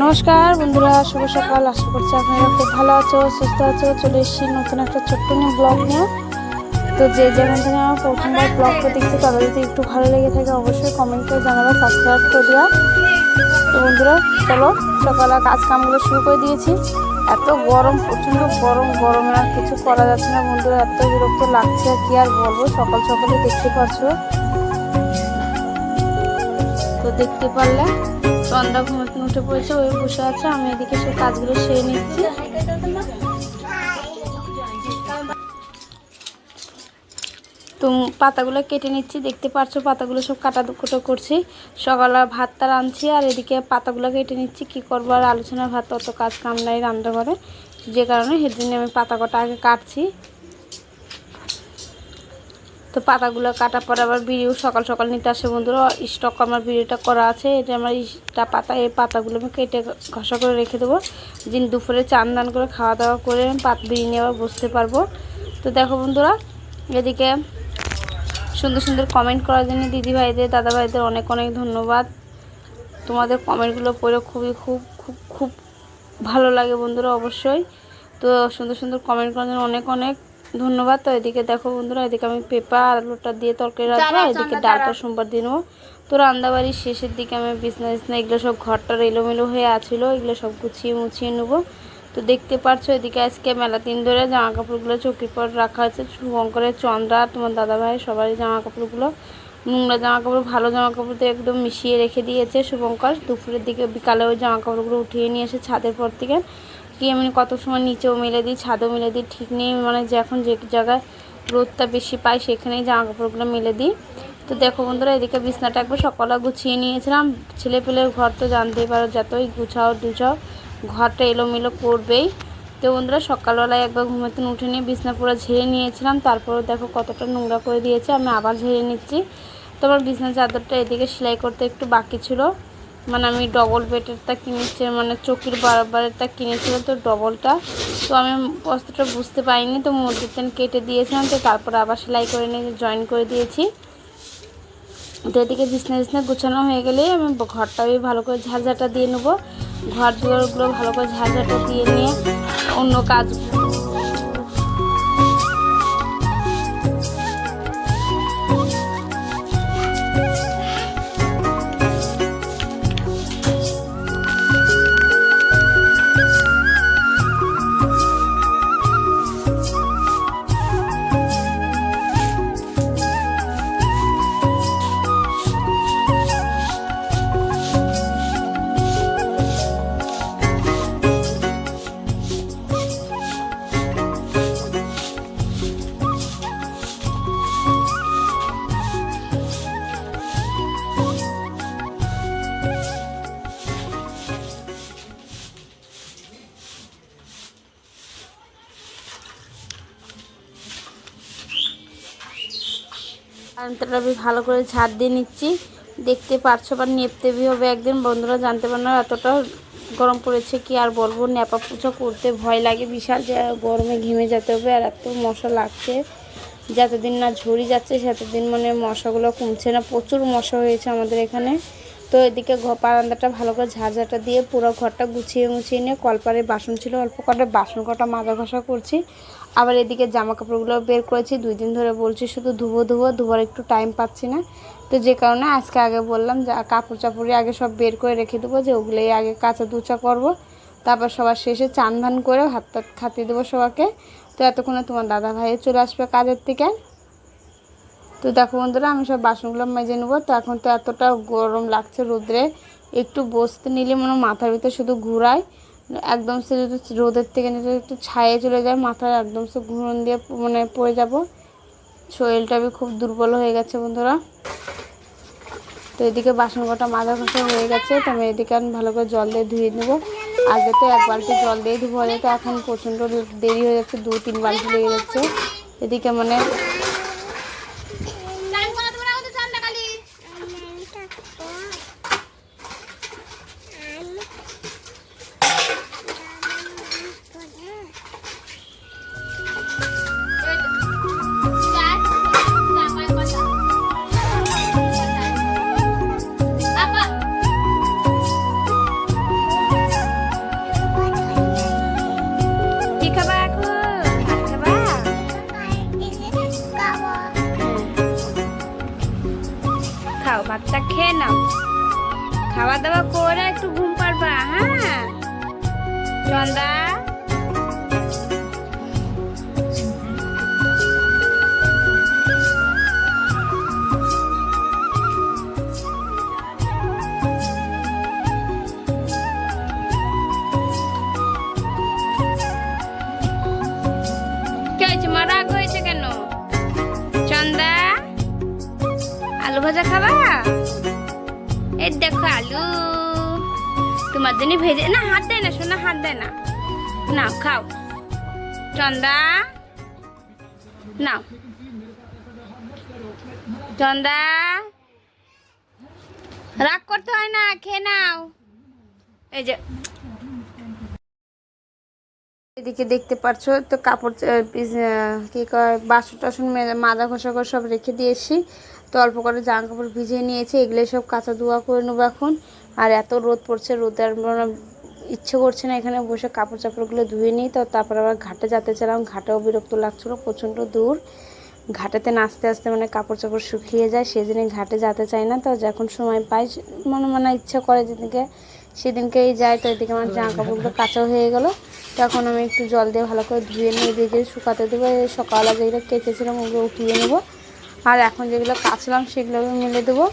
নমস্কার বন্ধুরা, শুভ সকাল। আশা করছি আপনারা খুব ভালো আছো, সুস্থ আছো। চলে এসেছি নতুন একটা ছোট্ট নিয়ে ব্লগ নিয়ে। তো যে যেখান থেকে আমার প্রথমবার ব্লগটা দেখছি তাদের যদি একটু ভালো লেগে থাকে অবশ্যই কমেন্ট করে জানাবা, সাবস্ক্রাইব করে দেওয়া। তো বন্ধুরা চলো, সকালে কাজ কামগুলো শুরু করে দিয়েছি। এত গরম, প্রচণ্ড গরম, গরমে আর কিছু করা যাচ্ছে না বন্ধুরা। এত বিরক্ত লাগছে, কি আর বলবো। সকাল সকালে দেখতে পাচ্ছ, তো দেখতে পারলে সন্ধ্যা ঘুমাতে উঠে পড়েছে, ওই বসে আছে। আমি এদিকে সব কাজগুলো সেরে নিচ্ছি। তো পাতাগুলো কেটে নিচ্ছি, দেখতে পাচ্ছ পাতাগুলো সব কাটা কুটো করছি। সকালে ভাতটা রাঁধছি আর এদিকে পাতাগুলো কেটে নিচ্ছি। কি করবো আর, আলোচনার ভাত অত কাজ কাম নাই রান্না করে, যে কারণে এর জন্য আমি পাতা কটা আগে কাটছি। তো পাতাগুলো কাটার পরে আবার বিড়িও সকাল সকাল নিতে আসে বন্ধুরা। স্টক আমার বিড়িটা করা আছে, এটা আমার পাতা। এই পাতাগুলো আমি কেটে ঘষা করে রেখে দেবো, দিন দুপুরে চান দান করে খাওয়া দাওয়া করে আমি বিড়ি নিয়ে আবার বসতে পারবো। তো দেখো বন্ধুরা, এদিকে সুন্দর সুন্দর কমেন্ট করার জন্য দিদি ভাইদের, দাদা ভাইদের অনেক অনেক ধন্যবাদ। তোমাদের কমেন্টগুলো পড়ে খুবই খুব খুব খুব ভালো লাগে বন্ধুরা অবশ্যই। তো সুন্দর সুন্দর কমেন্ট করার জন্য অনেক অনেক ধন্যবাদ। তো এদিকে দেখো বন্ধুরা, এদিকে আমি পেঁপা আর আলুটা দিয়ে তরকারি রাখবো, এদিকে ডালটা সোমবার দিয়ে নেবো। তো রান্নাবাড়ির শেষের দিকে আমি বিছনা এগুলো সব ঘরটার এলোমেলো হয়ে আছিল, এগুলো সব গুছিয়ে মুছিয়ে নেবো। তো দেখতে পাচ্ছ এদিকে আজকে মেলা দিন ধরে জামা কাপড়গুলো চৌকির পর রাখা আছে। শুভঙ্করের, চন্দ্রা, তোমার দাদাভাই সবারই জামা কাপড়গুলো, নোংরা জামা কাপড় ভালো জামা কাপড় দিয়ে একদম মিশিয়ে রেখে দিয়েছে শুভঙ্কর। দুপুরের দিকে বিকালে ওই জামা কাপড়গুলো উঠিয়ে নিয়ে এসে ছাদের পর থেকে কি আমি কত সময় নিচেও মেলে দিই, ছাদেও মেলে দিই, ঠিক নেই। মানে যে এখন যে জায়গায় রোদটা বেশি পাই সেখানেই জামা কাপড়গুলো মেলে দিই। তো দেখো বন্ধুরা, এদিকে বিছনাটা একবার সকালে গুছিয়ে নিয়েছিলাম। ছেলে পেলের ঘর তো জানতেই পারো, যতই গুছাও দুছাও ঘরটা এলোমেলো করবেই। তো বন্ধুরা, সকালবেলায় একবার ঘুমাতে উঠে নিয়ে বিছনা পুরো ঝেড়ে নিয়েছিলাম। তারপরে দেখো কতটা নোংরা করে দিয়েছে, আমি আবার ঝেড়ে নিচ্ছি। তোমার বিছনা চাদরটা এদিকে সেলাই করতে একটু বাকি ছিল। মানে আমি ডবল বেডেরটা কিনেছি, মানে চৌকির বারবারেরটা কিনেছিলাম, তো ডবলটা। তো আমি বস্তুটা বুঝতে পারিনি, তো মধ্যের কেটে দিয়েছিলাম। তো তারপরে আবার সেলাই করে নিয়ে জয়েন করে দিয়েছি। তো এদিকে বিছনা গুছানো হয়ে গেলেই আমি ঘরটা ভালো করে ঝাড়ঝাটা দিয়ে নেবো। ঘর দুয়ারগুলো ভালো করে ঝাড়ঝাটা দিয়ে নিয়ে অন্য কাজ আনতেটা আমি ভালো করে ঝাড় দিয়ে নিচ্ছি। দেখতে পাচ্ছ, বা নেপতে হবে একদিন বন্ধুরা, জানতে পার না এতটা গরম পড়েছে কি আর বলবো। ন্যাপা পুছা করতে ভয় লাগে বিশাল, যে গরমে ঘেমে যেতে হবে। আর এত মশা লাগছে, যতদিন না ঝরি যাচ্ছে সেতদিন মানে মশাগুলো কমছে না। প্রচুর মশা হয়েছে আমাদের এখানে। তো এদিকে বারান্দাটা ভালো করে ঝাড়ঝাটা দিয়ে পুরো ঘরটা গুছিয়ে মুছিয়ে নিয়ে, কলপারে বাসন ছিল অল্প কটা, বাসন কটা মাজা ঘষা করছি। আবার এদিকে জামা কাপড়গুলো বের করেছি, 2 দিন ধরে বলছি শুধু ধোবার একটু টাইম পাচ্ছি না। তো যে কারণে আজকে আগে বললাম যে কাপড় চাপড়ে আগে সব বের করে রেখে দেবো, যে ওগুলোই আগে কাঁচা দুচা করবো। তারপর সবার শেষে চান ধান করে ভাত টাত খাতিয়ে দেবো সবাইকে। তো এতক্ষণে তোমার দাদা ভাই চলে আসবে কাজের থেকে। তো দেখো বন্ধুরা, আমি সব বাসনগুলো মেজে নেবো। তো এখন তো এতটা গরম লাগছে রোদ্রে, একটু বসতে নিলে মনে মাথার ভিতরে শুধু ঘুরায়। একদম সে যদি রোদের থেকে নিতে একটু ছায়ে চলে যায়, মাথায় একদম সে ঘুরন দিয়ে মানে পড়ে যাব। শরীরটা খুব দুর্বল হয়ে গেছে বন্ধুরা। তো এদিকে বাসন কটা মাজা ঘষা হয়ে গেছে। তো আমি এদিকে আমি ভালো করে জল দিয়ে ধুয়ে নেবো। আগে তো 1 বালতি জল দিয়ে ধুবো, তো এখন প্রচণ্ড দেরি হয়ে যাচ্ছে, 2-3 বালতি লেগে যাচ্ছে। এদিকে মানে ভাতটা খেয়ে নাও, খাওয়া দাওয়া করে একটু ঘুম পারবা। হ্যাঁ চন্দা, কি হয়েছে মা, রাগ হয়েছে কেন? চন্দা আলু ভাজা খাবা? এই দেখো আলু তোমার জন্য ভেজে, না হাত দেয় না সোনা, হাত দেয় না, নাও খাও। চন্দা নাও, চন্দা রাগ করতে হয় না, খেয়ে নাও। এই যে এদিকে দেখতে পাচ্ছ তো কাপড় কি কয় বাসন টাসন মাজা ঘষা করে সব রেখে দিয়েছি। তো অল্প করে জামা কাপড় ভিজিয়ে নিয়েছি, এগুলো সব কাঁচা ধোয়া করে নেবো এখন। আর এত রোদ পড়ছে, রোদে আর ইচ্ছে করছে না এখানে বসে কাপড় চাপড়গুলো ধুয়ে নিই। তো তারপর আবার ঘাটে যেতে চাইলাম, ঘাটেও বিরক্ত লাগছিলো, প্রচণ্ড দূর। ঘাটেতে নাচতে আসতে মানে কাপড় চাপড় শুকিয়ে যায়, সেদিনই ঘাটে যেতে চাই না। তো যখন সময় পাই মনে মনে ইচ্ছা করে যেদিনকে সেদিনকেই যায়। তো এদিকে আমার জামা কাপড়গুলো কাঁচা হয়ে গেলো। তখন আমি একটু জল দিয়ে ভালো করে ধুয়ে নিয়ে এদিকে শুকাতে দেবো। সকালে যেগুলো কেচেছিলাম ওগুলো উঠিয়ে নেবো, আর এখন যেগুলো কাচলাম সেগুলো মিলে দেবো।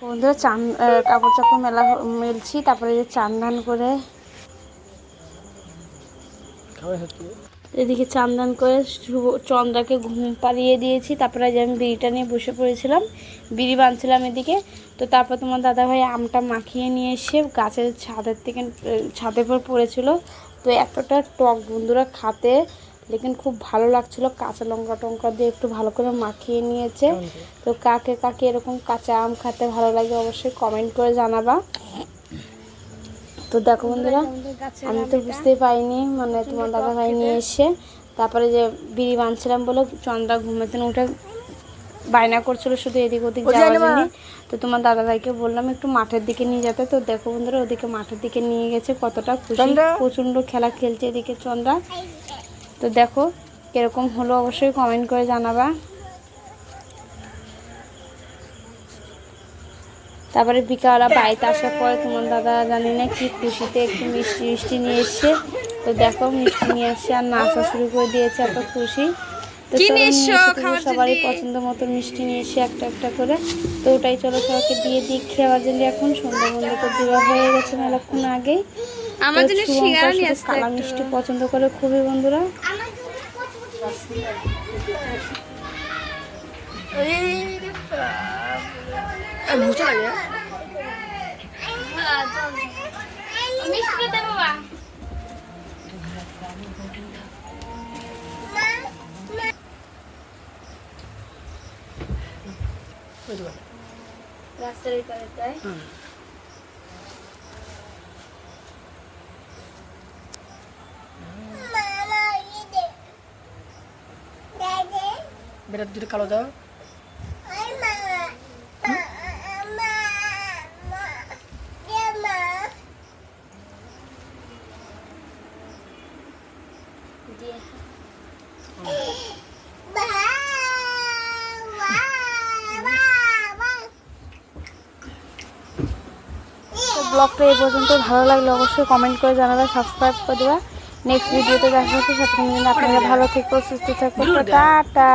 বন্ধুরা কাপড় চাপড় মেলছি, তারপরে যে চান ধান করে এদিকে চান ধান করে চন্দ্রাকে ঘুম পাড়িয়ে দিয়েছি। তারপরে যে আমি বিড়িটা নিয়ে বসে পড়েছিলাম, বিড়ি বাঁধছিলাম এদিকে। তো তারপর তোমার দাদাভাই আমটা মাখিয়ে নিয়ে এসে গাছের ছাদের পর পড়েছিল। তো এতটা টক বন্ধুরা খাতে, লেকিন খুব ভালো লাগছিলো। কাঁচা লঙ্কা টঙ্কা দিয়ে একটু ভালো করে মাখিয়ে নিয়েছে। তো কাকে কাকে এরকম কাঁচা আম খেতে ভালো লাগে অবশ্যই কমেন্ট করে জানাবা। তো দেখো বন্ধুরা, আমি তো বুঝতেই পারিনি, মানে তোমার দাদাভাই নিয়ে এসে তারপরে যে বিড়ি বাঁধছিলাম বলে চন্দ্রা ঘুমাতে উঠে বায়না করছিল শুধু এদিক ওদিক যাওয়ার জন্য। তো তোমার দাদাভাইকে বললাম একটু মাঠের দিকে নিয়ে যেতে। তো দেখো বন্ধুরা, ওদিকে মাঠের দিকে নিয়ে গেছে, কতটা খুশি, প্রচণ্ড খেলা খেলছে এদিকে চন্দ্রা। তো দেখো কিরকম হলো অবশ্যই কমেন্ট করে জানাবা। তারপরে বিকালবেলা বাড়িতে আসার পরে তোমার দাদা জানি না কি খুশিতে একটু মিষ্টি মিষ্টি নিয়ে এসছে। তো দেখো মিষ্টি নিয়ে এসছে আর নাচা শুরু করে দিয়েছে, এত খুশি। তো সবারই পছন্দ মতো মিষ্টি নিয়ে এসে একটা একটা করে। তো ওটাই চলো সবাইকে দিয়ে দিই খাওয়ার জন্য। এখন সন্ধ্যা বন্ধ করে দেওয়া হয়ে গেছে মেলাক্ষণ আগেই। কালা মিষ্টি পছন্দ করে খুবই বন্ধুরা। রাস্তার এই পারেটায় বেটা দুটো কালো দাও। ব্লগটা এই পর্যন্ত। ভালো লাগলে অবশ্যই কমেন্ট করে জানাবে, সাবস্ক্রাইব করে দেবা। নেক্সট ভিডিওতে দেখা হচ্ছে, সাথে আপনারা ভালো থেকো, সুস্থ থাকো, টাটা।